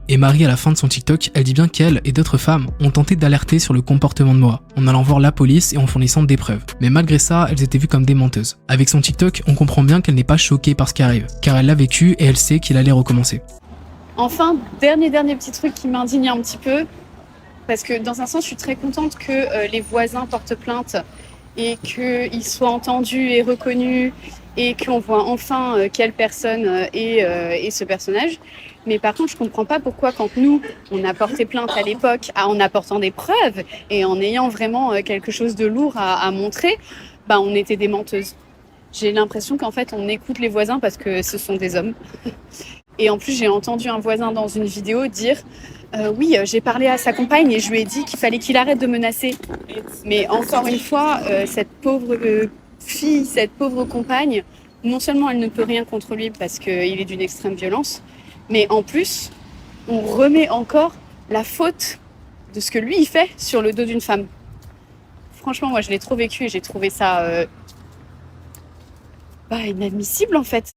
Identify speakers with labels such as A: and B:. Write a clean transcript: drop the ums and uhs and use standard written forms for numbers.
A: Et Marie, à la fin de son TikTok, elle dit bien qu'elle et d'autres femmes ont tenté d'alerter sur le comportement de Noah, en allant voir la police et en fournissant des preuves. Mais malgré ça, elles étaient vues comme des menteuses. Avec son TikTok, on comprend bien qu'elle n'est pas choquée par ce qui arrive, car elle l'a vécu et elle sait qu'il allait recommencer.
B: Enfin, dernier petit truc qui m'indigne un petit peu, parce que dans un sens, je suis très contente que les voisins portent plainte et qu'ils soient entendus et reconnus et qu'on voit enfin quelle personne est ce personnage. Mais par contre, je comprends pas pourquoi quand nous, on a porté plainte à l'époque en apportant des preuves et en ayant vraiment quelque chose de lourd à montrer, bah, on était des menteuses. J'ai l'impression qu'en fait, on écoute les voisins parce que ce sont des hommes. Et en plus, j'ai entendu un voisin dans une vidéo dire oui, j'ai parlé à sa compagne et je lui ai dit qu'il fallait qu'il arrête de menacer. Mais encore une fois, cette pauvre fille, cette pauvre compagne, non seulement elle ne peut rien contre lui parce qu'il est d'une extrême violence, mais en plus, on remet encore la faute de ce que lui il fait sur le dos d'une femme. Franchement, moi je l'ai trop vécu et j'ai trouvé ça inadmissible en fait.